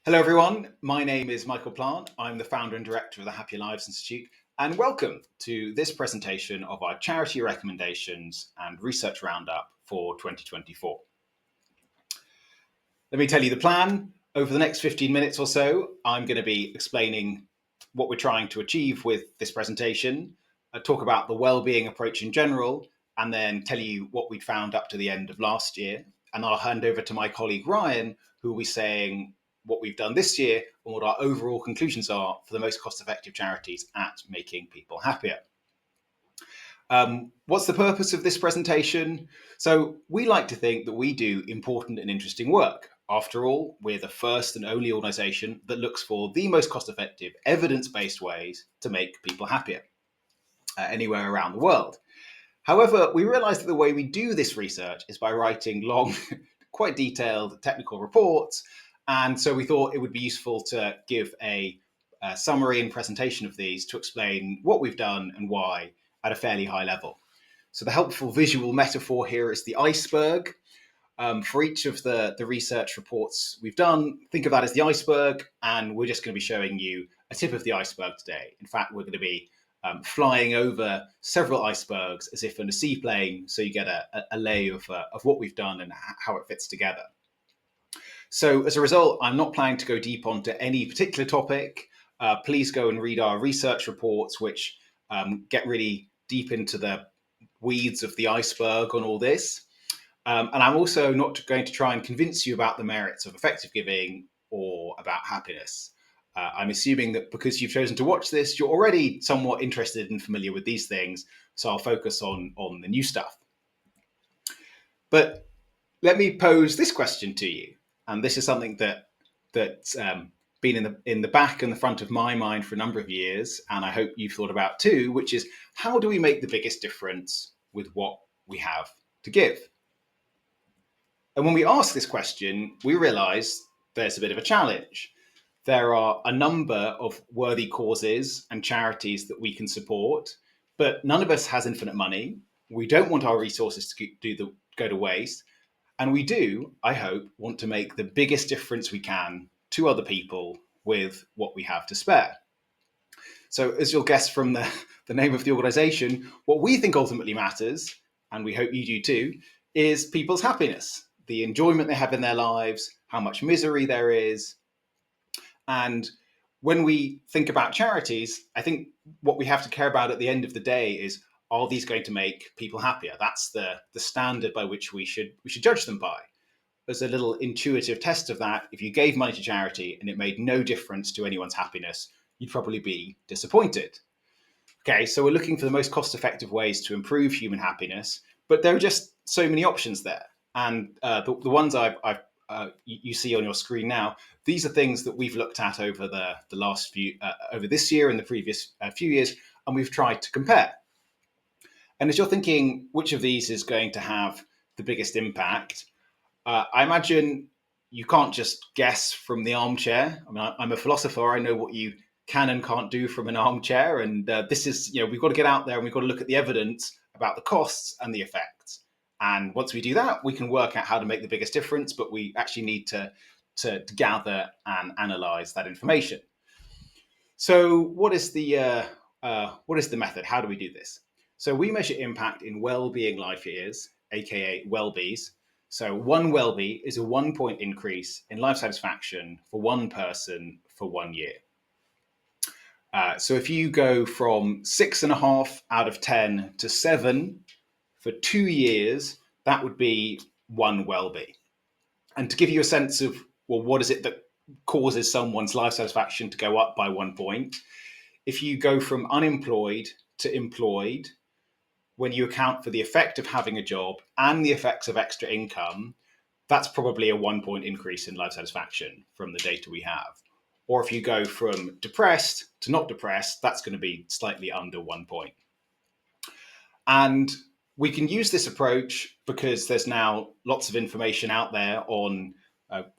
Hello, everyone. My name is Michael Plant. I'm the founder and director of the Happier Lives Institute, and welcome to this presentation of our charity recommendations and research roundup for 2024. Let me tell you the plan. Over the next 15 minutes or so, I'm going to be explaining what we're trying to achieve with this presentation, talk about the wellbeing approach in general, and then tell you what we'd found up to the end of last year. And I'll hand over to my colleague Ryan, who will be saying what we've done this year and what our overall conclusions are for the most cost-effective charities at making people happier. What's the purpose of this presentation? So we like to think that we do important and interesting work. After all, we're the first and only organisation that looks for the most cost-effective, evidence-based ways to make people happier anywhere around the world. However, we realise that the way we do this research is by writing long, quite detailed technical reports. And so we thought it would be useful to give a summary and presentation of these to explain what we've done and why at a fairly high level. So the helpful visual metaphor here is the iceberg. For each of the research reports we've done, think of that as the iceberg, and we're just going to be showing you a tip of the iceberg today. In fact, we're going to be flying over several icebergs as if in a seaplane, so you get a lay of what we've done and how it fits together. So as a result, I'm not planning to go deep onto any particular topic. Please go and read our research reports, which get really deep into the weeds of the iceberg on all this. And I'm also not going to try and convince you about the merits of effective giving or about happiness. I'm assuming that because you've chosen to watch this, you're already somewhat interested and familiar with these things. So I'll focus on the new stuff. But let me pose this question to you. And this is something that's been in the back and the front of my mind for a number of years, and I hope you've thought about too, which is how do we make the biggest difference with what we have to give? And when we ask this question, we realize there's a bit of a challenge. There are a number of worthy causes and charities that we can support, but none of us has infinite money. We don't want our resources to go to waste. And we do, I hope, want to make the biggest difference we can to other people with what we have to spare. So as you'll guess from the name of the organisation, what we think ultimately matters, and we hope you do too, is people's happiness, the enjoyment they have in their lives, how much misery there is. And when we think about charities, I think what we have to care about at the end of the day is, are these going to make people happier? That's the standard by which we should judge them by. As a little intuitive test of that, if you gave money to charity and it made no difference to anyone's happiness, you'd probably be disappointed. Okay, so we're looking for the most cost-effective ways to improve human happiness, but there are just so many options there. And the ones you see on your screen now, these are things that we've looked at over the last few, over this year and the previous few years, and we've tried to compare. And as you're thinking, which of these is going to have the biggest impact, I imagine you can't just guess from the armchair. I mean, I'm a philosopher. I know what you can and can't do from an armchair. And this is, we've got to get out there and we've got to look at the evidence about the costs and the effects. And once we do that, we can work out how to make the biggest difference, but we actually need to gather and analyze that information. So what is the method? How do we do this? So we measure impact in well-being life years, aka well-bees. So one well-be is a 1-point increase in life satisfaction for one person for 1 year. So if you go from 6.5 out of 10 to 7 for 2 years, that would be one well-be. And to give you a sense of, well, what is it that causes someone's life satisfaction to go up by 1 point? If you go from unemployed to employed, when you account for the effect of having a job and the effects of extra income, that's probably a 1-point increase in life satisfaction from the data we have. Or if you go from depressed to not depressed, that's going to be slightly under 1 point. And we can use this approach because there's now lots of information out there on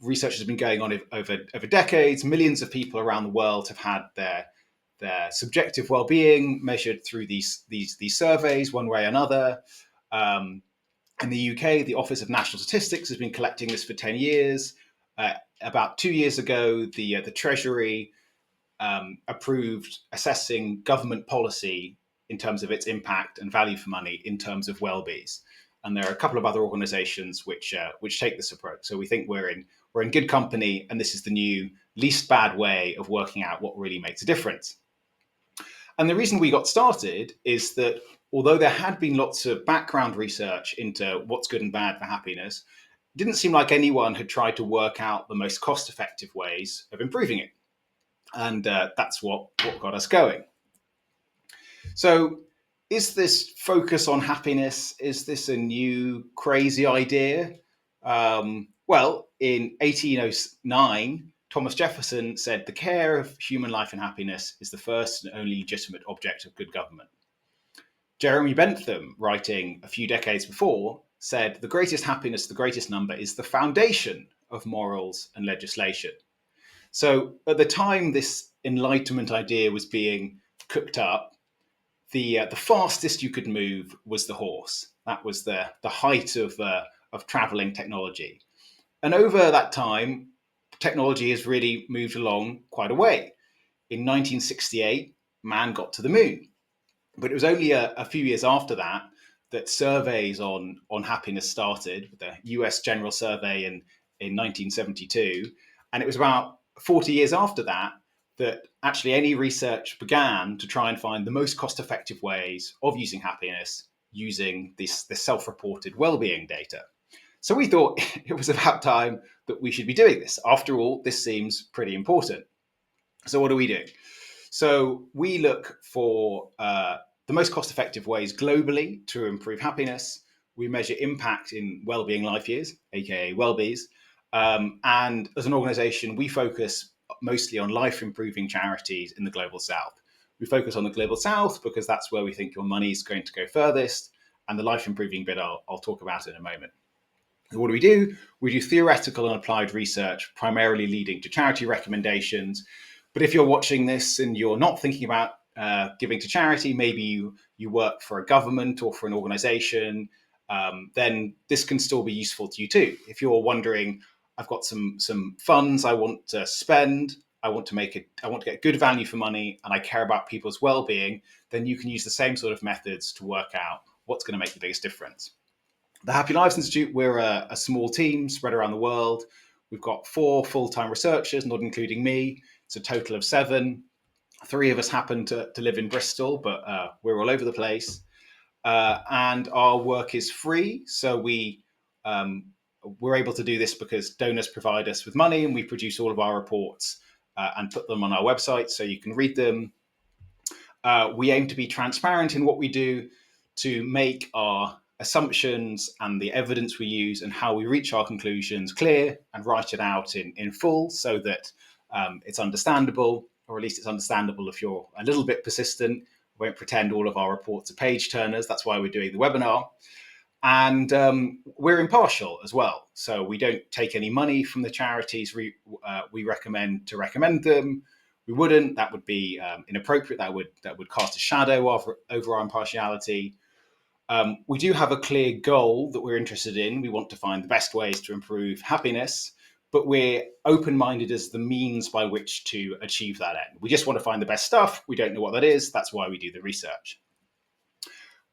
research has been going on over decades. Millions of people around the world have had their subjective well-being measured through these surveys one way or another. In the UK, the Office of National Statistics has been collecting this for 10 years. About 2 years ago, the Treasury approved assessing government policy in terms of its impact and value for money in terms of well-being. And there are a couple of other organisations which take this approach. So we think we're in good company, and this is the new least bad way of working out what really makes a difference. And the reason we got started is that although there had been lots of background research into what's good and bad for happiness, it didn't seem like anyone had tried to work out the most cost-effective ways of improving it. And that's what got us going. So is this focus on happiness, is this a new crazy idea? Well, in 1809, Thomas Jefferson said the care of human life and happiness is the first and only legitimate object of good government. Jeremy Bentham, writing a few decades before, said the greatest happiness, the greatest number, is the foundation of morals and legislation. So at the time this Enlightenment idea was being cooked up, the fastest you could move was the horse. That was the height of traveling technology. And over that time, technology has really moved along quite a way. In 1968, man got to the moon. But it was only a few years after that that surveys on happiness started, with the US General Survey in 1972. And it was about 40 years after that actually any research began to try and find the most cost-effective ways of using happiness using this self-reported well-being data. So we thought it was about time that we should be doing this. After all, this seems pretty important. So what do we do? So we look for the most cost-effective ways globally to improve happiness. We measure impact in well-being life years, aka well-bees. And as an organization, we focus mostly on life-improving charities in the Global South. We focus on the Global South because that's where we think your money is going to go furthest. And the life-improving bit I'll talk about in a moment. So what do? We do theoretical and applied research, primarily leading to charity recommendations. But if you're watching this and you're not thinking about giving to charity, maybe you work for a government or for an organization, then this can still be useful to you too. If you're wondering, I've got some funds I want to spend, I want to get good value for money, and I care about people's well-being, then you can use the same sort of methods to work out what's going to make the biggest difference. The Happy Lives Institute, we're a small team spread around the world. We've got 4 full-time researchers, not including me. It's a total of 7. 3 of us happen to live in Bristol, but we're all over the place. And our work is free. So we're able to do this because donors provide us with money, and we produce all of our reports and put them on our website so you can read them. We aim to be transparent in what we do to make our assumptions and the evidence we use and how we reach our conclusions clear and write it out in full so that it's understandable, or at least it's understandable if you're a little bit persistent. We won't pretend all of our reports are page turners. That's why we're doing the webinar. And we're impartial as well. So we don't take any money from the charities we recommend them. We wouldn't. That would be inappropriate. That would cast a shadow over our impartiality. We do have a clear goal that we're interested in. We want to find the best ways to improve happiness, but we're open-minded as the means by which to achieve that end. We just want to find the best stuff. We don't know what that is. That's why we do the research.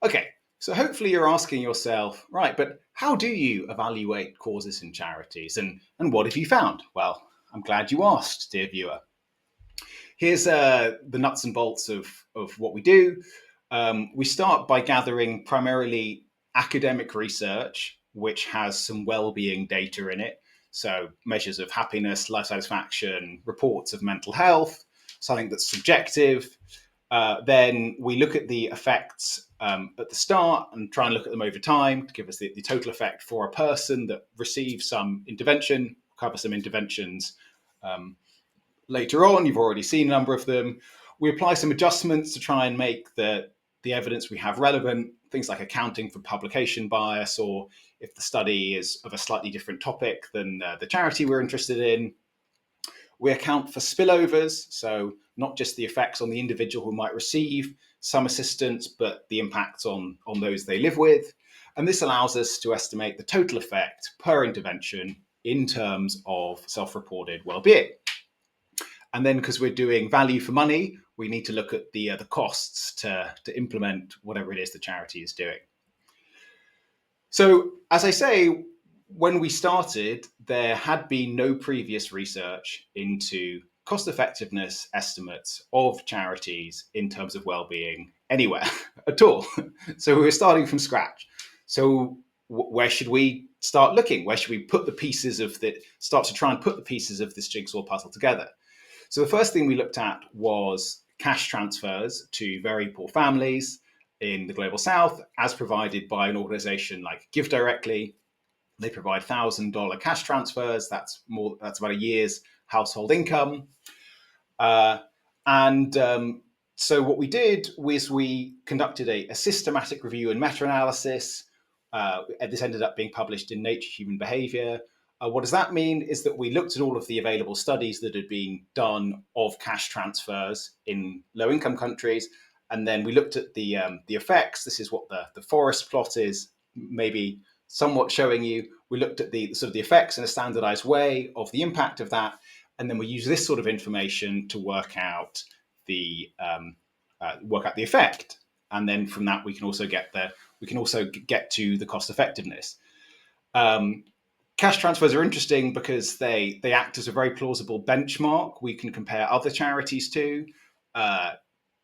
Okay, so hopefully you're asking yourself, right, but how do you evaluate causes in charities, and what have you found? Well, I'm glad you asked, dear viewer. Here's the nuts and bolts of what we do. We start by gathering primarily academic research, which has some well-being data in it. So measures of happiness, life satisfaction, reports of mental health, something that's subjective. Then we look at the effects at the start and try and look at them over time to give us the total effect for a person that receives some intervention. We'll cover some interventions later on. You've already seen a number of them. We apply some adjustments to try and make the evidence we have relevant, things like accounting for publication bias, or if the study is of a slightly different topic than the charity we're interested in. We account for spillovers, so not just the effects on the individual who might receive some assistance, but the impacts on those they live with. And this allows us to estimate the total effect per intervention in terms of self-reported well-being. And then because we're doing value for money, we need to look at the costs to implement whatever it is the charity is doing. So as I say, when we started, there had been no previous research into cost effectiveness estimates of charities in terms of well-being anywhere at all. So we were starting from scratch. So where should we start looking? Where should we put the pieces of start to try and put the pieces of this jigsaw puzzle together? So the first thing we looked at was cash transfers to very poor families in the global south, as provided by an organization like Give Directly. They provide $1,000 cash transfers. That's about a year's household income. So what we did was we conducted a systematic review and meta-analysis. This ended up being published in Nature Human Behavior. What does that mean is that we looked at all of the available studies that had been done of cash transfers in low-income countries, and then we looked at the effects. This is what the forest plot is maybe somewhat showing you. We looked at the sort of the effects in a standardized way of the impact of that, and then we use this sort of information to work out the effect. And then from that, we can also get to the cost effectiveness. Cash transfers are interesting because they act as a very plausible benchmark we can compare other charities to.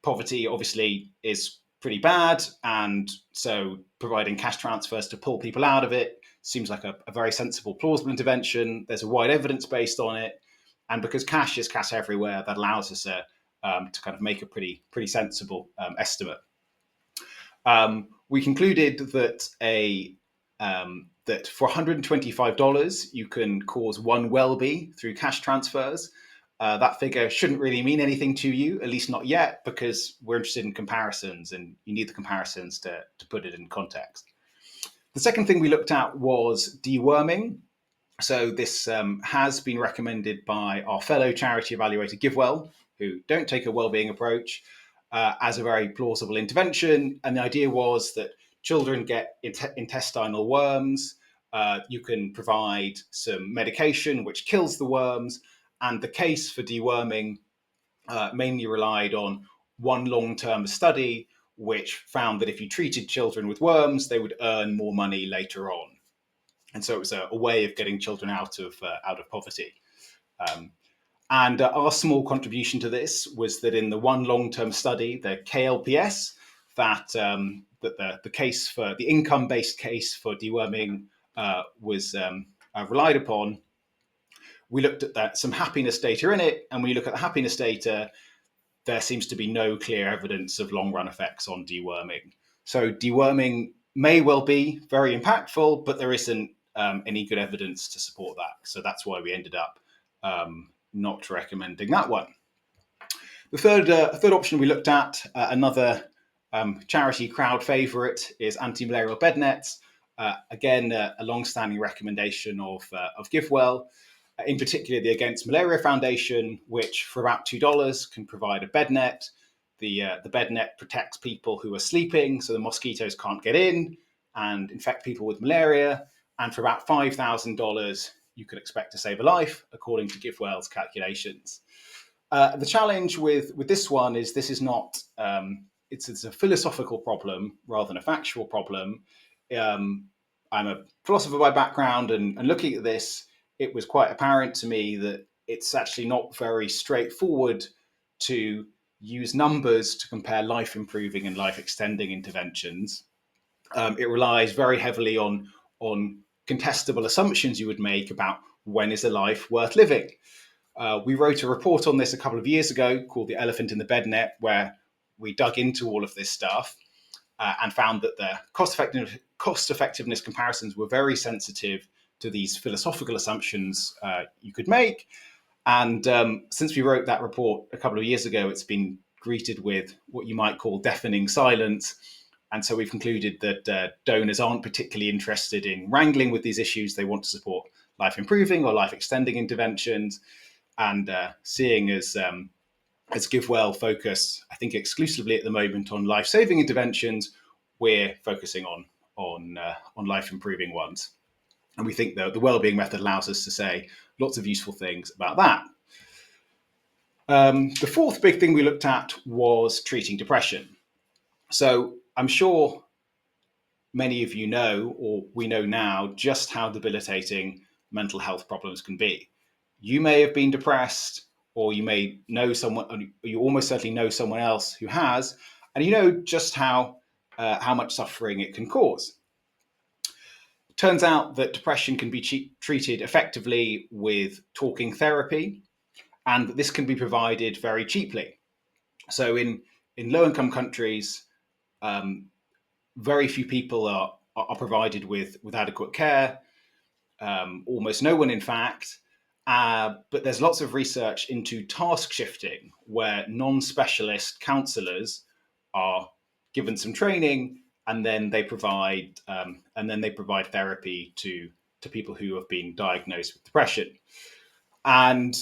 Poverty obviously is pretty bad, and so providing cash transfers to pull people out of it seems like a very sensible, plausible intervention. There's a wide evidence based on it, and because cash is cash everywhere, that allows us to kind of make a pretty sensible estimate. We concluded that that for $125 you can cause one well-being through cash transfers. That figure shouldn't really mean anything to you, at least not yet, because we're interested in comparisons, and you need the comparisons to put it in context. The second thing we looked at was deworming. So this has been recommended by our fellow charity evaluator GiveWell, who don't take a well-being approach, as a very plausible intervention. And the idea was that children get intestinal worms. You can provide some medication which kills the worms. And the case for deworming mainly relied on one long-term study, which found that if you treated children with worms, they would earn more money later on. And so it was a way of getting children out of poverty. And our small contribution to this was that in the one long-term study, the KLPS, that the case for the income-based case for deworming was relied upon. We looked at some happiness data in it, and when you look at the happiness data, there seems to be no clear evidence of long-run effects on deworming. So deworming may well be very impactful, but there isn't any good evidence to support that. So that's why we ended up not recommending that one. The third option we looked at, another charity crowd favorite, is antimalarial bednets. Again, a long-standing recommendation of GiveWell. In particular, the Against Malaria Foundation, which for about $2 can provide a bednet. The bednet protects people who are sleeping, so the mosquitoes can't get in and infect people with malaria. And for about $5,000, you could expect to save a life, according to GiveWell's calculations. The challenge with this one is this is not, it's a philosophical problem rather than a factual problem. I'm a philosopher by background, and looking at this, it was quite apparent to me that it's actually not very straightforward to use numbers to compare life improving and life extending interventions. It relies very heavily on contestable assumptions you would make about when is a life worth living. We wrote a report on this a couple of years ago called The Elephant in the Bednet, where we dug into all of this stuff and found that the cost effectiveness comparisons were very sensitive to these philosophical assumptions you could make. And since we wrote that report a couple of years ago, it's been greeted with what you might call deafening silence. And so we've concluded that donors aren't particularly interested in wrangling with these issues. They want to support life improving or life extending interventions. And seeing as GiveWell focus, I think, exclusively at the moment on life saving interventions, we're focusing on life improving ones. And we think that the wellbeing method allows us to say lots of useful things about that. The fourth big thing we looked at was treating depression. So I'm sure many of you know, or we know now, just how debilitating mental health problems can be. You may have been depressed, or you may know someone, you almost certainly know someone else who has, and you know just how much suffering it can cause. Turns out that depression can be treated effectively with talking therapy, and this can be provided very cheaply. So in low-income countries, um, very few people are provided with adequate care, almost no one, in fact. But there's lots of research into task shifting, where non-specialist counsellors are given some training, and then they provide therapy to people who have been diagnosed with depression. And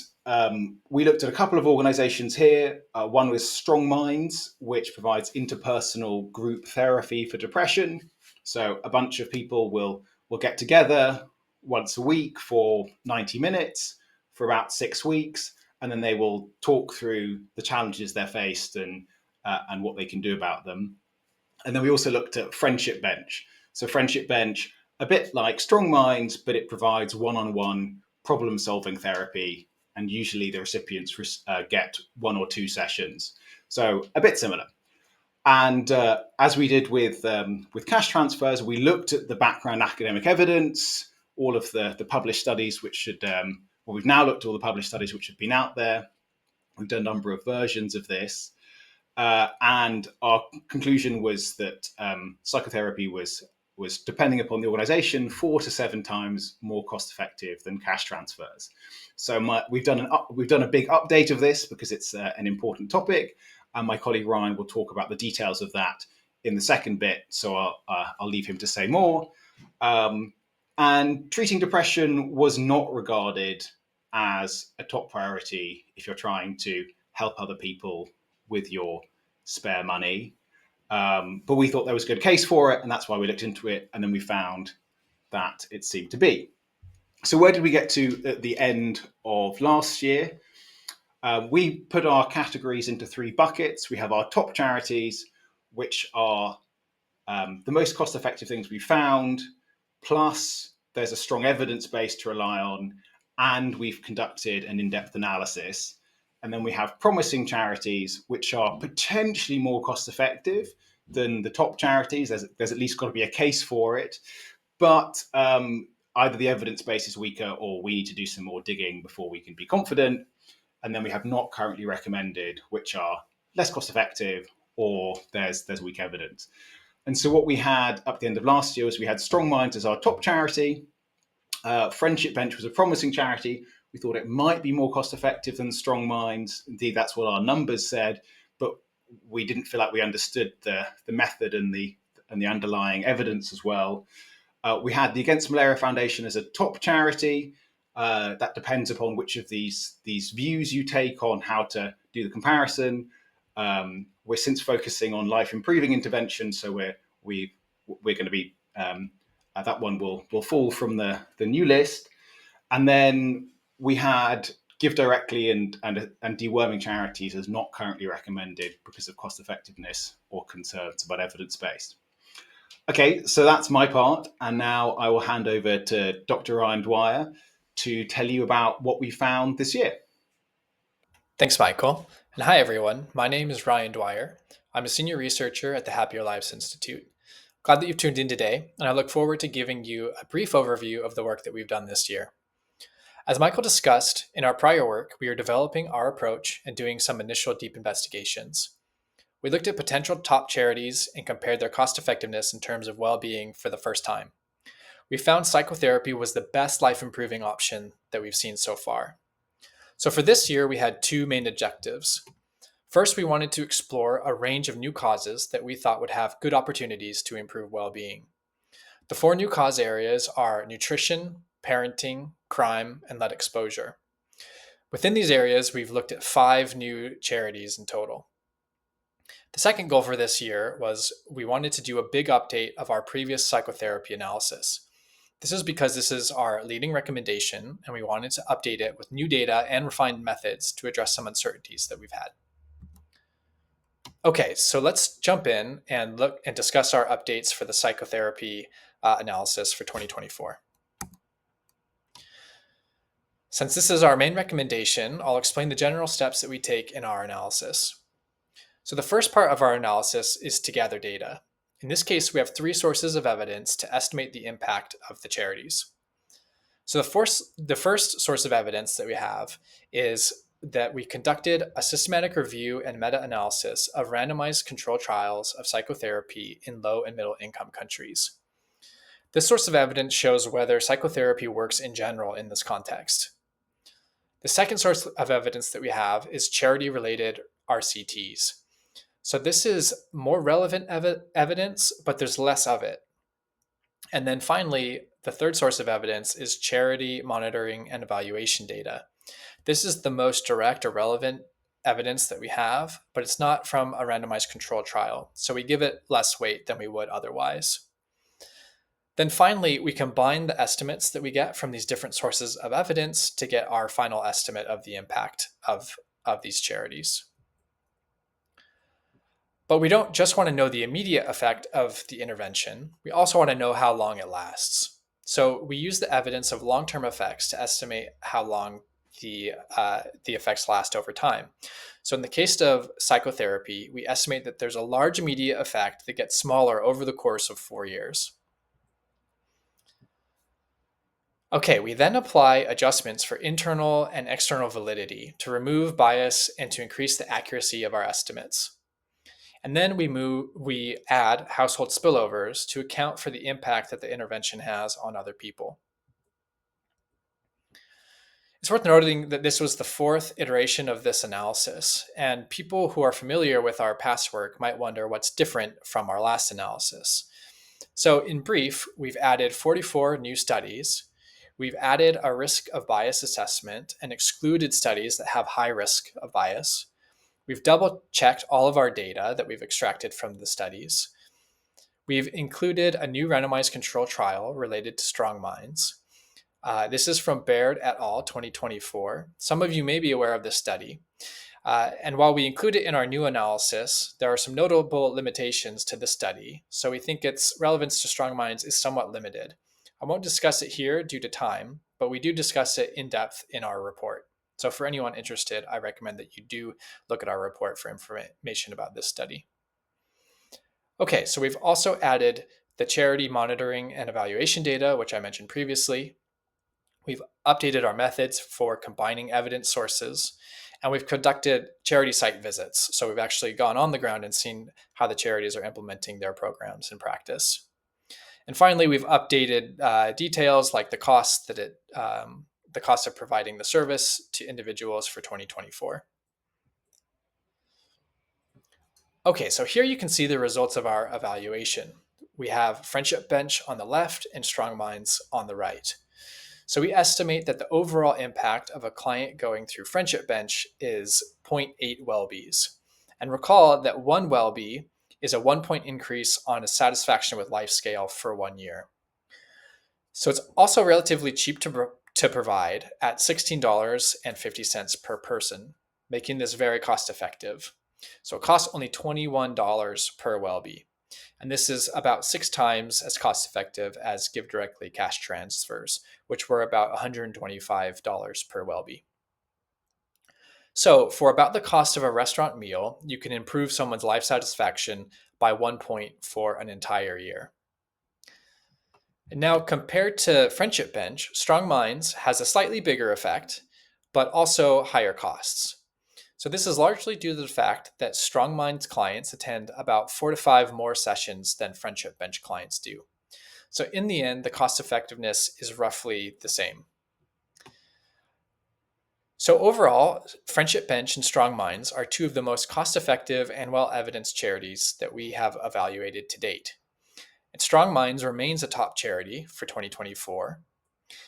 we looked at a couple of organizations here. One was StrongMinds, which provides interpersonal group therapy for depression. So a bunch of people will get together once a week for 90 minutes for about 6 weeks, and then they will talk through the challenges they're faced and what they can do about them. And then we also looked at Friendship Bench. So Friendship Bench, a bit like Strong Minds, but it provides one-on-one problem-solving therapy, and usually the recipients get 1 or 2 sessions. So a bit similar. And as we did with cash transfers, we looked at the background academic evidence, all of the published studies, which should, well, we've now looked at all the published studies which have been out there. We've done a number of versions of this. And our conclusion was that psychotherapy was depending upon the organization 4 to 7 times more cost effective than cash transfers. So we've done a big update of this because it's an important topic, and my colleague Ryan will talk about the details of that in the second bit. So I'll leave him to say more. And treating depression was not regarded as a top priority if you're trying to help other people with your spare money. But we thought there was a good case for it, and that's why we looked into it, and then we found that it seemed to be. So where did we get to at the end of last year? We put our categories into 3 buckets. We have our top charities, which are the most cost-effective things we found, plus there's a strong evidence base to rely on, and we've conducted an in-depth analysis. And then we have promising charities, which are potentially more cost-effective than the top charities. There's at least got to be a case for it. But either the evidence base is weaker, or we need to do some more digging before we can be confident. And then we have not currently recommended, which are less cost-effective, or there's weak evidence. And so what we had up at the end of last year was we had Strong Minds as our top charity. Friendship Bench was a promising charity. We thought it might be more cost effective than Strong Minds. Indeed, that's what our numbers said, but we didn't feel like we understood the method and the underlying evidence as well. We had the Against Malaria Foundation as a top charity. That depends upon which of these views you take on how to do the comparison. We're since focusing on life improving intervention, so we're going to be that one will fall from the new list. And then we had Give Directly and deworming charities as not currently recommended because of cost effectiveness or concerns about evidence based. Okay, so that's my part, and now I will hand over to Dr. Ryan Dwyer to tell you about what we found this year. Thanks, Michael. And hi, everyone. My name is Ryan Dwyer. I'm a senior researcher at the Happier Lives Institute. Glad that you've tuned in today, and I look forward to giving you a brief overview of the work that we've done this year. As Michael discussed, in our prior work, we are developing our approach and doing some initial deep investigations. We looked at potential top charities and compared their cost effectiveness in terms of well-being for the first time. We found psychotherapy was the best life-improving option that we've seen so far. So for this year, we had 2 main objectives. First, we wanted to explore a range of new causes that we thought would have good opportunities to improve well-being. The 4 new cause areas are nutrition, parenting, crime, and lead exposure. Within these areas, we've looked at 5 new charities in total. The second goal for this year was we wanted to do a big update of our previous psychotherapy analysis. This is because this is our leading recommendation, and we wanted to update it with new data and refined methods to address some uncertainties that we've had. Okay, so let's jump in and look and discuss our updates for the psychotherapy analysis for 2024. Since this is our main recommendation, I'll explain the general steps that we take in our analysis. So the first part of our analysis is to gather data. In this case, we have 3 sources of evidence to estimate the impact of the charities. So the first source of evidence that we have is that we conducted a systematic review and meta-analysis of randomized controlled trials of psychotherapy in low and middle income countries. This source of evidence shows whether psychotherapy works in general in this context. The second source of evidence that we have is charity-related RCTs. So this is more relevant evidence, but there's less of it. And then finally, the third source of evidence is charity monitoring and evaluation data. This is the most direct or relevant evidence that we have, but it's not from a randomized controlled trial. So we give it less weight than we would otherwise. Then finally, we combine the estimates that we get from these different sources of evidence to get our final estimate of the impact of these charities. But we don't just want to know the immediate effect of the intervention. We also want to know how long it lasts. So we use the evidence of long-term effects to estimate how long the effects last over time. So in the case of psychotherapy, we estimate that there's a large immediate effect that gets smaller over the course of 4 years. Okay, we then apply adjustments for internal and external validity to remove bias and to increase the accuracy of our estimates. And then we add household spillovers to account for the impact that the intervention has on other people. It's worth noting that this was the 4th iteration of this analysis, and people who are familiar with our past work might wonder what's different from our last analysis. So in brief, we've added 44 new studies. We've added a risk of bias assessment and excluded studies that have high risk of bias. We've double-checked all of our data that we've extracted from the studies. We've included a new randomized control trial related to StrongMinds. This is from Baird et al. 2024. Some of you may be aware of this study. And while we include it in our new analysis, there are some notable limitations to the study. So we think its relevance to StrongMinds is somewhat limited. I won't discuss it here due to time, but we do discuss it in depth in our report. So for anyone interested, I recommend that you do look at our report for information about this study. Okay, so we've also added the charity monitoring and evaluation data, which I mentioned previously. We've updated our methods for combining evidence sources, and we've conducted charity site visits. So we've actually gone on the ground and seen how the charities are implementing their programs in practice. And finally, we've updated details like the cost of providing the service to individuals for 2024. Okay, so here you can see the results of our evaluation. We have Friendship Bench on the left and StrongMinds on the right. So we estimate that the overall impact of a client going through Friendship Bench is 0.8 well-bees. And recall that 1 well-bee is a 1-point increase on a satisfaction with life scale for 1 year. So it's also relatively cheap to provide at $16.50 per person, making this very cost effective. So it costs only $21 per well-bee. And this is about 6 times as cost effective as Give Directly cash transfers, which were about $125 per well-bee. So for about the cost of a restaurant meal, you can improve someone's life satisfaction by 1 point for an entire year. And now compared to Friendship Bench, StrongMinds has a slightly bigger effect, but also higher costs. So this is largely due to the fact that StrongMinds clients attend about 4 to 5 more sessions than Friendship Bench clients do. So in the end, the cost effectiveness is roughly the same. So overall, Friendship Bench and StrongMinds are 2 of the most cost-effective and well-evidenced charities that we have evaluated to date. And StrongMinds remains a top charity for 2024.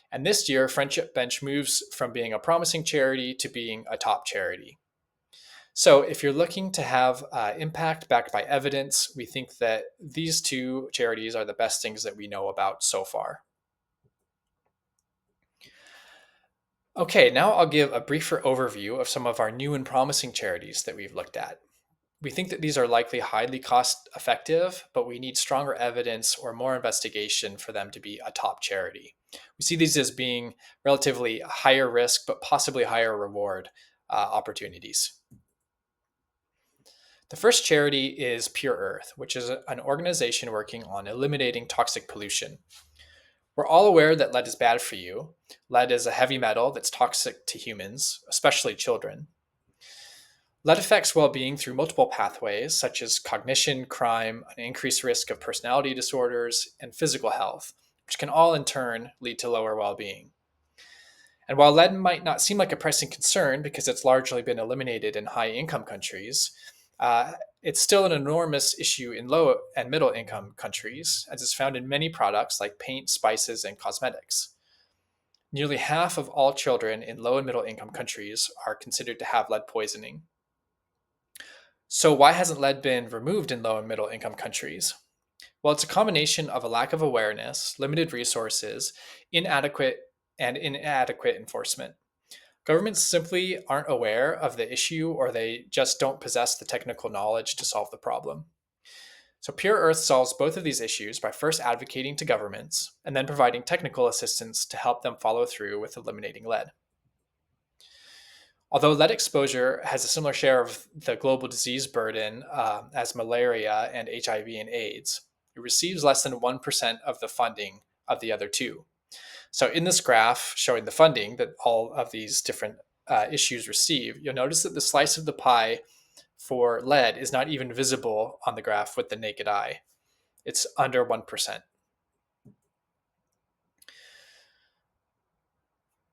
And this year, Friendship Bench moves from being a promising charity to being a top charity. So if you're looking to have impact backed by evidence, we think that these 2 charities are the best things that we know about so far. Okay, now I'll give a briefer overview of some of our new and promising charities that we've looked at. We think that these are likely highly cost effective, but we need stronger evidence or more investigation for them to be a top charity. We see these as being relatively higher risk, but possibly higher reward opportunities. The first charity is Pure Earth, which is an organization working on eliminating toxic pollution. We're all aware that lead is bad for you. Lead is a heavy metal that's toxic to humans, especially children. Lead affects well being through multiple pathways, such as cognition, crime, an increased risk of personality disorders, and physical health, which can all in turn lead to lower well being. And while lead might not seem like a pressing concern because it's largely been eliminated in high income countries, it's still an enormous issue in low and middle income countries, as it's found in many products like paint, spices, and cosmetics. Nearly half of all children in low and middle income countries are considered to have lead poisoning. So, why hasn't lead been removed in low and middle income countries? Well, it's a combination of a lack of awareness, limited resources, inadequate enforcement. Governments simply aren't aware of the issue, or they just don't possess the technical knowledge to solve the problem. So, Pure Earth solves both of these issues by first advocating to governments and then providing technical assistance to help them follow through with eliminating lead. Although lead exposure has a similar share of the global disease burden as malaria and HIV and AIDS, it receives less than 1% of the funding of the other two. So, in this graph showing the funding that all of these different issues receive, you'll notice that the slice of the pie for lead is not even visible on the graph with the naked eye. It's under 1%.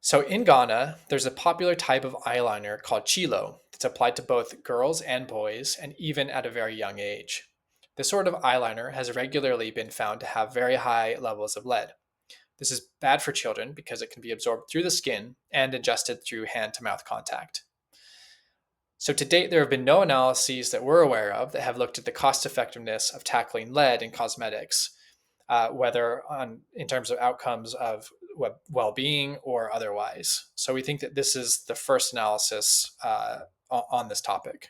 So in Ghana, there's a popular type of eyeliner called chilo that's applied to both girls and boys, and even at a very young age. This sort of eyeliner has regularly been found to have very high levels of lead. This is bad for children because it can be absorbed through the skin and ingested through hand-to-mouth contact. So to date, there have been no analyses that we're aware of that have looked at the cost effectiveness of tackling lead in cosmetics, whether in terms of outcomes of well-being or otherwise. So we think that this is the first analysis on this topic.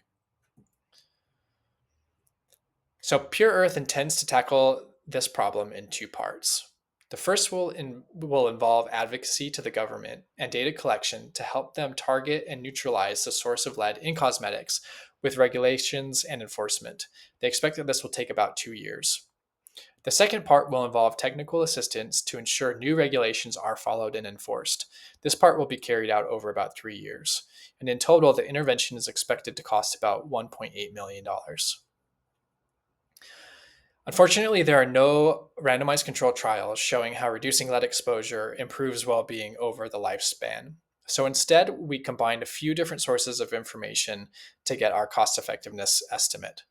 So Pure Earth intends to tackle this problem in two parts. The first will involve advocacy to the government and data collection to help them target and neutralize the source of lead in cosmetics with regulations and enforcement. They expect that this will take about 2 years. The second part will involve technical assistance to ensure new regulations are followed and enforced. This part will be carried out over about 3 years. And in total, the intervention is expected to cost about $1.8 million. Unfortunately, there are no randomized controlled trials showing how reducing lead exposure improves well-being over the lifespan. So instead, we combined a few different sources of information to get our cost effectiveness estimate.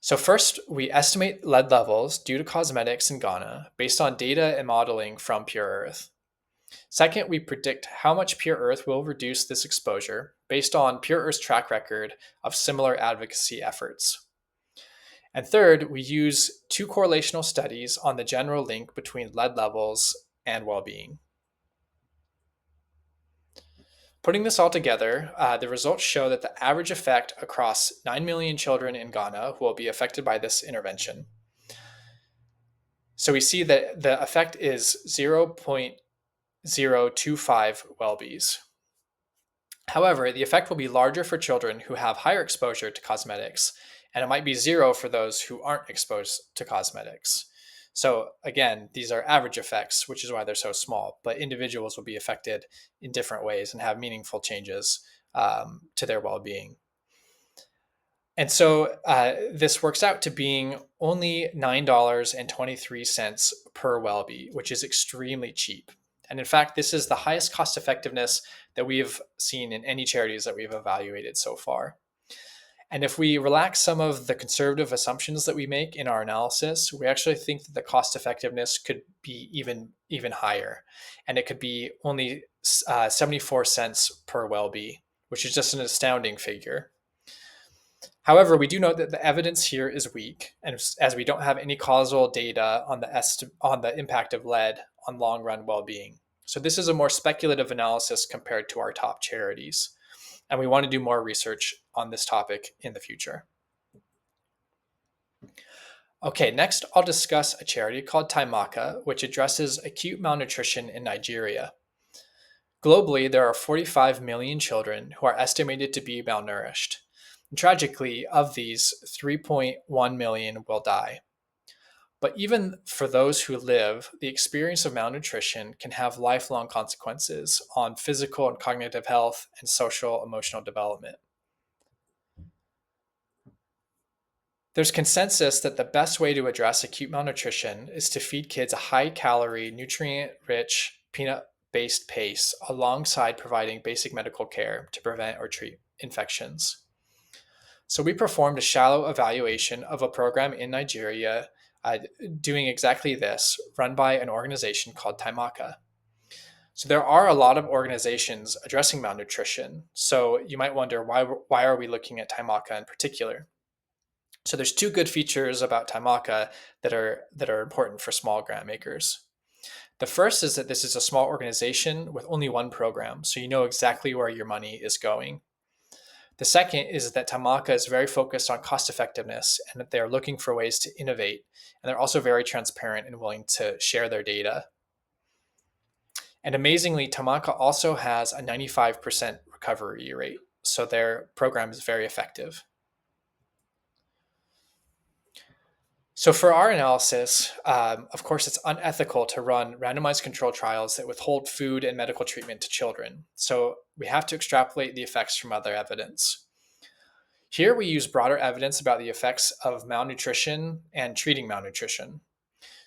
So first, we estimate lead levels due to cosmetics in Ghana based on data and modeling from Pure Earth. Second, we predict how much Pure Earth will reduce this exposure based on Pure Earth's track record of similar advocacy efforts. And third, we use 2 correlational studies on the general link between lead levels and well-being. Putting this all together, the results show that the average effect across 9 million children in Ghana will be affected by this intervention. So we see that the effect is 0.025 well-bees. However, the effect will be larger for children who have higher exposure to cosmetics, and it might be 0 for those who aren't exposed to cosmetics. So again, these are average effects, which is why they're so small, but individuals will be affected in different ways and have meaningful changes to their well-being. And so this works out to being only $9.23 per well-be, which is extremely cheap. And in fact, this is the highest cost effectiveness that we've seen in any charities that we've evaluated so far. And if we relax some of the conservative assumptions that we make in our analysis, we actually think that the cost effectiveness could be even higher. And it could be only 74 cents per well-be, which is just an astounding figure. However, we do note that the evidence here is weak, and as we don't have any causal data on the impact of lead on long-run well-being. So this is a more speculative analysis compared to our top charities. And we want to do more research on this topic in the future. Okay, next I'll discuss a charity called Taimaka, which addresses acute malnutrition in Nigeria. Globally, there are 45 million children who are estimated to be malnourished. And tragically, of these, 3.1 million will die. But even for those who live, the experience of malnutrition can have lifelong consequences on physical and cognitive health and social emotional development. There's consensus that the best way to address acute malnutrition is to feed kids a high-calorie, nutrient-rich, peanut-based paste alongside providing basic medical care to prevent or treat infections. So we performed a shallow evaluation of a program in Nigeria doing exactly this, run by an organization called Taimaka. So there are a lot of organizations addressing malnutrition. So you might wonder, why are we looking at Taimaka in particular? So there's two good features about Taimaka that are important for small grant makers. The first is that this is a small organization with only one program, so you know exactly where your money is going. The second is that Taimaka is very focused on cost effectiveness and that they're looking for ways to innovate. And they're also very transparent and willing to share their data. And amazingly, Taimaka also has a 95% recovery rate. So their program is very effective. So for our analysis, of course, it's unethical to run randomized control trials that withhold food and medical treatment to children. So we have to extrapolate the effects from other evidence. Here we use broader evidence about the effects of malnutrition and treating malnutrition.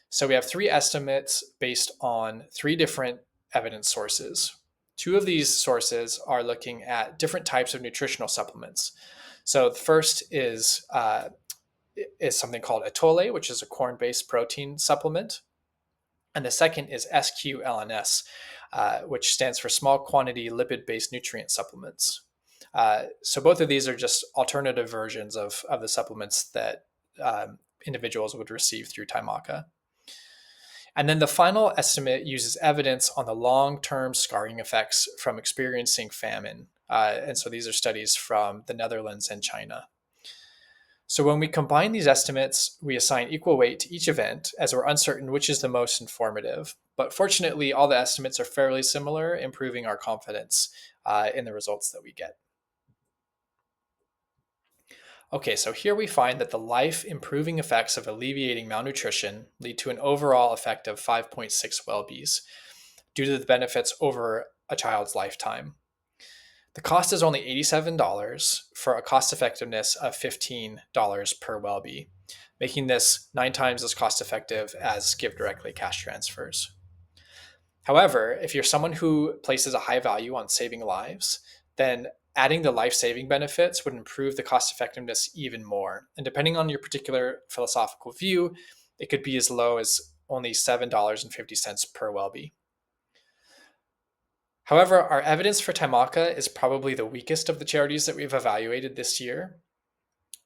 So we have three estimates based on three different evidence sources. Two of these sources are looking at different types of nutritional supplements. So the first is something called Atole, which is a corn-based protein supplement. And the second is SQLNS, which stands for small quantity lipid-based nutrient supplements. So both of these are just alternative versions of the supplements that individuals would receive through Taimaka. And then the final estimate uses evidence on the long-term scarring effects from experiencing famine. And so these are studies from the Netherlands and China. So when we combine these estimates, we assign equal weight to each event as we're uncertain which is the most informative. But fortunately, all the estimates are fairly similar, improving our confidence in the results that we get. Okay, so here we find that the life-improving effects of alleviating malnutrition lead to an overall effect of 5.6 well-bees due to the benefits over a child's lifetime. The cost is only $87 for a cost effectiveness of $15 per well-bee, making this 9 times as cost effective as Give Directly cash transfers. However, if you're someone who places a high value on saving lives, then adding the life-saving benefits would improve the cost effectiveness even more. And depending on your particular philosophical view, it could be as low as only $7.50 per well-bee. However, our evidence for Taimaka is probably the weakest of the charities that we've evaluated this year.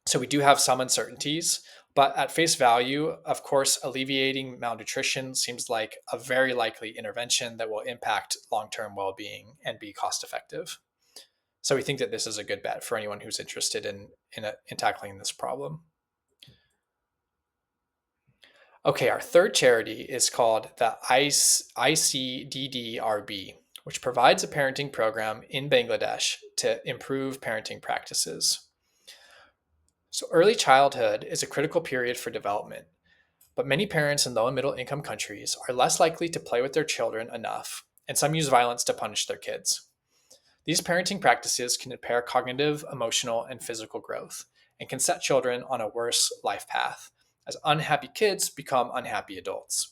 So we do have some uncertainties, but at face value, of course, alleviating malnutrition seems like a very likely intervention that will impact long-term well-being and be cost-effective. So we think that this is a good bet for anyone who's interested in tackling this problem. Okay, our third charity is called the icddr, which provides a parenting program in Bangladesh to improve parenting practices. So early childhood is a critical period for development, but many parents in low and middle income countries are less likely to play with their children enough, and some use violence to punish their kids. These parenting practices can impair cognitive, emotional, and physical growth, and can set children on a worse life path, as unhappy kids become unhappy adults.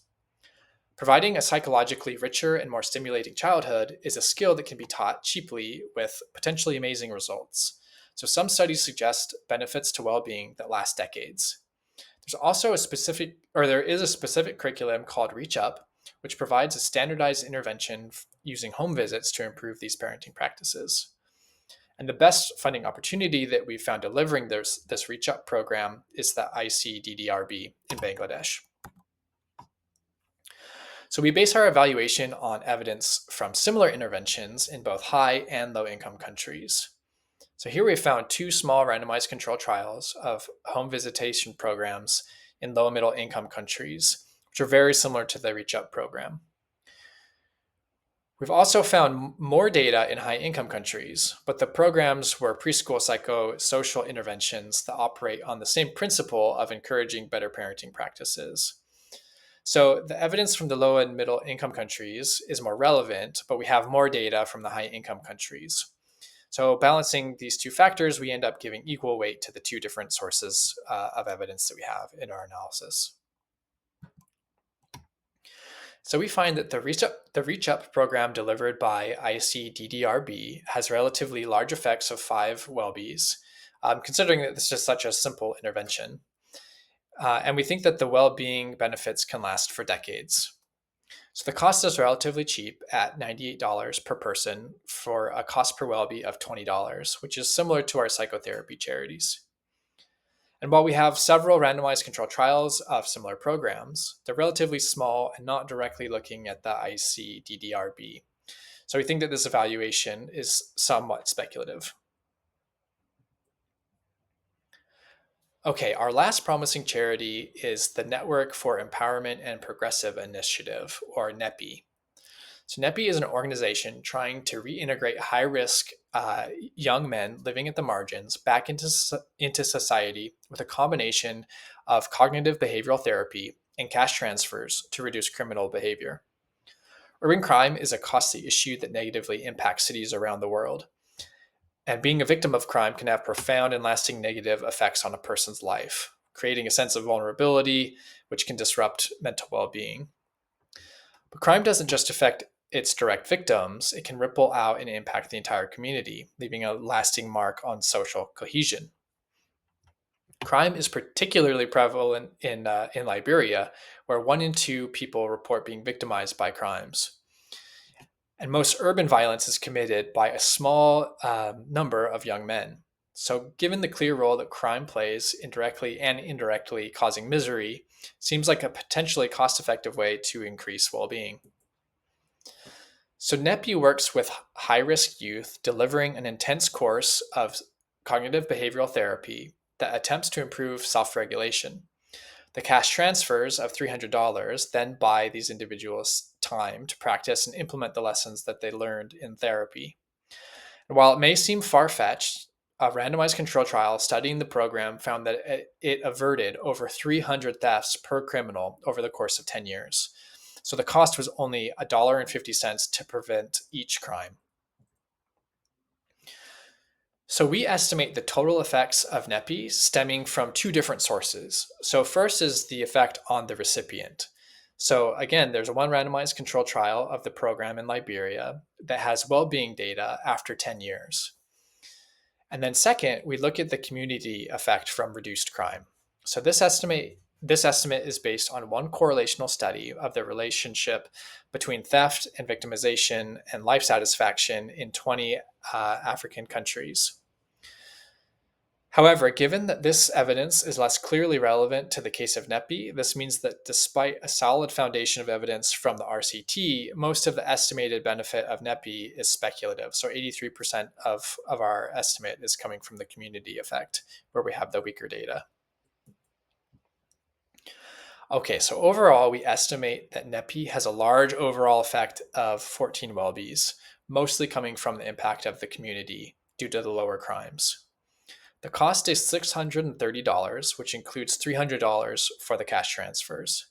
Providing a psychologically richer and more stimulating childhood is a skill that can be taught cheaply with potentially amazing results. So some studies suggest benefits to well-being that last decades. There is a specific curriculum called Reach Up, which provides a standardized intervention using home visits to improve these parenting practices. And the best funding opportunity that we've found delivering this Reach Up program is the icddr in Bangladesh. So we base our evaluation on evidence from similar interventions in both high and low income countries. So here we found two small randomized control trials of home visitation programs in low and middle income countries, which are very similar to the Reach Up program. We've also found more data in high income countries, but the programs were preschool psychosocial interventions that operate on the same principle of encouraging better parenting practices. So the evidence from the low and middle income countries is more relevant, but we have more data from the high income countries. So balancing these two factors, we end up giving equal weight to the two different sources of evidence that we have in our analysis. So we find that the Reach Up program delivered by icddr has relatively large effects of 5 well-bees, considering that this is such a simple intervention. And we think that the well-being benefits can last for decades. So the cost is relatively cheap at $98 per person for a cost per well-be of $20, which is similar to our psychotherapy charities. And while we have several randomized controlled trials of similar programs, they're relatively small and not directly looking at the icddr. So we think that this evaluation is somewhat speculative. Okay, our last promising charity is the Network for Empowerment and Progressive Initiative, or NEPI. So NEPI is an organization trying to reintegrate high-risk young men living at the margins back into society with a combination of cognitive behavioral therapy and cash transfers to reduce criminal behavior. Urban crime is a costly issue that negatively impacts cities around the world. And being a victim of crime can have profound and lasting negative effects on a person's life, creating a sense of vulnerability, which can disrupt mental well-being. But crime doesn't just affect its direct victims, it can ripple out and impact the entire community, leaving a lasting mark on social cohesion. Crime is particularly prevalent in Liberia, where 1 in 2 people report being victimized by crimes. And most urban violence is committed by a small number of young men. So given the clear role that crime plays indirectly and indirectly causing misery, seems like a potentially cost-effective way to increase well-being. So NEPI works with high-risk youth, delivering an intense course of cognitive behavioral therapy that attempts to improve self-regulation. The cash transfers of $300 then buy these individuals time to practice and implement the lessons that they learned in therapy. And while it may seem far-fetched, a randomized control trial studying the program found that it averted over 300 thefts per criminal over the course of 10 years. So the cost was only $1.50 to prevent each crime. So we estimate the total effects of NEPI stemming from 2 different sources. So first is the effect on the recipient. So again, there's one randomized control trial of the program in Liberia that has well-being data after 10 years. And then second, we look at the community effect from reduced crime. So this estimate is based on one correlational study of the relationship between theft and victimization and life satisfaction in 20 African countries. However, given that this evidence is less clearly relevant to the case of NEPI, this means that despite a solid foundation of evidence from the RCT, most of the estimated benefit of NEPI is speculative. So 83% of our estimate is coming from the community effect, where we have the weaker data. Okay, so overall, we estimate that NEPI has a large overall effect of 14 well-bees, mostly coming from the impact of the community due to the lower crimes. The cost is $630, which includes $300 for the cash transfers.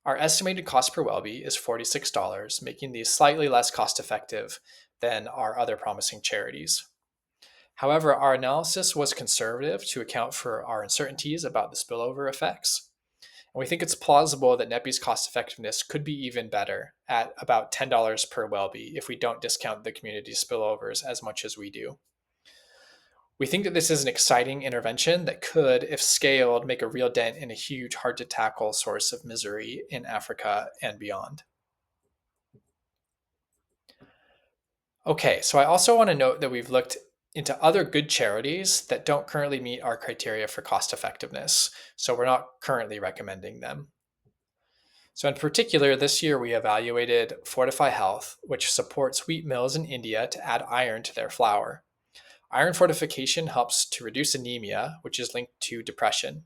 Our estimated cost per well-be is $46, making these slightly less cost-effective than our other promising charities. However, our analysis was conservative to account for our uncertainties about the spillover effects. And we think it's plausible that NEPI's cost-effectiveness could be even better at about $10 per well-be if we don't discount the community spillovers as much as we do. We think that this is an exciting intervention that could, if scaled, make a real dent in a huge, hard-to-tackle source of misery in Africa and beyond. Okay, so I also want to note that we've looked into other good charities that don't currently meet our criteria for cost effectiveness, so we're not currently recommending them. So in particular, this year we evaluated Fortify Health, which supports wheat mills in India to add iron to their flour. Iron fortification helps to reduce anemia, which is linked to depression.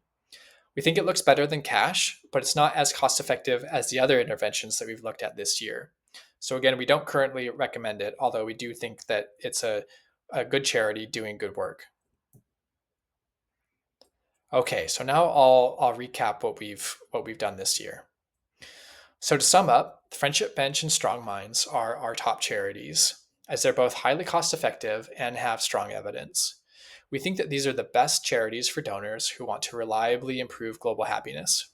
We think it looks better than cash, but it's not as cost effective as the other interventions that we've looked at this year. So again, we don't currently recommend it, although we do think that it's a good charity doing good work. Okay, so now I'll recap what we've done this year. So to sum up, Friendship Bench and Strong Minds are our top charities, as they're both highly cost effective and have strong evidence. We think that these are the best charities for donors who want to reliably improve global happiness.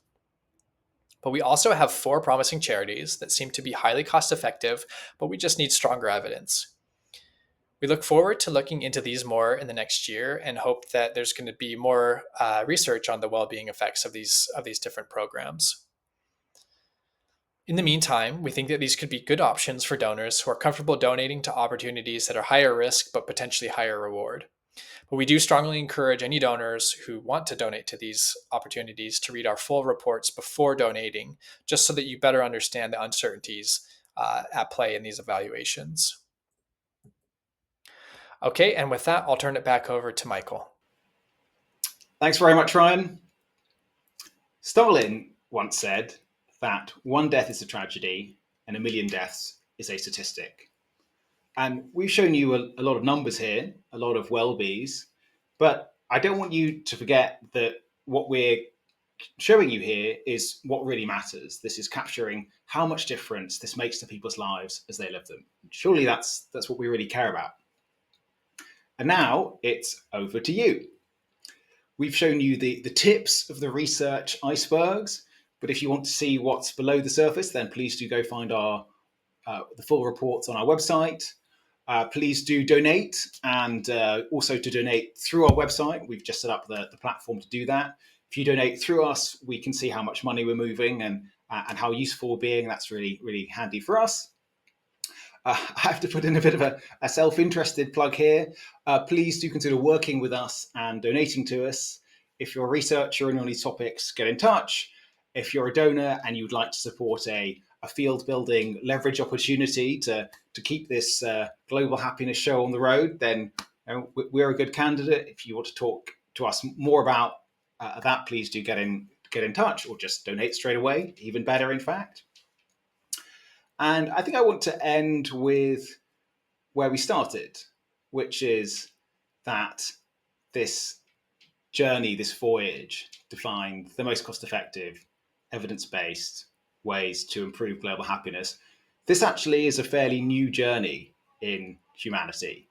But we also have 4 promising charities that seem to be highly cost effective, but we just need stronger evidence. We look forward to looking into these more in the next year and hope that there's going to be more research on the well-being effects of these different programs. In the meantime, we think that these could be good options for donors who are comfortable donating to opportunities that are higher risk but potentially higher reward. But we do strongly encourage any donors who want to donate to these opportunities to read our full reports before donating, just so that you better understand the uncertainties at play in these evaluations. Okay, and with that, I'll turn it back over to Michael. Thanks very much, Ryan. Stalin once said that 1 death is a tragedy and 1 million deaths is a statistic. And we've shown you a lot of numbers here, a lot of well-bees, but I don't want you to forget that what we're showing you here is what really matters. This is capturing how much difference this makes to people's lives as they live them. Surely that's what we really care about. And now it's over to you. We've shown you the tips of the research icebergs, but if you want to see what's below the surface, then please do go find the full reports on our website. Please do donate, and also to donate through our website. We've just set up the platform to do that. If you donate through us, we can see how much money we're moving and how useful we're being. That's really, really handy for us. I have to put in a bit of a self-interested plug here. Please do consider working with us and donating to us. If you're a researcher and on these topics, get in touch. If you're a donor and you'd like to support a field building leverage opportunity to keep this global happiness show on the road, then we're a good candidate. If you want to talk to us more about that, please do get in touch, or just donate straight away. Even better, in fact. And I think I want to end with where we started, which is that this journey, this voyage, to find the most cost-effective, evidence-based ways to improve global happiness. This actually is a fairly new journey in humanity.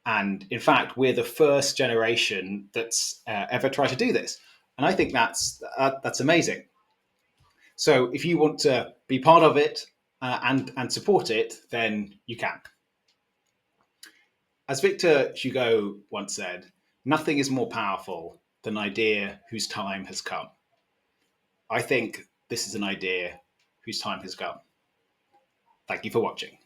And in fact, we're the first generation that's ever tried to do this. And I think that's amazing. So if you want to be part of it and support it, then you can. As Victor Hugo once said, nothing is more powerful than an idea whose time has come. I think this is an idea whose time has come. Thank you for watching.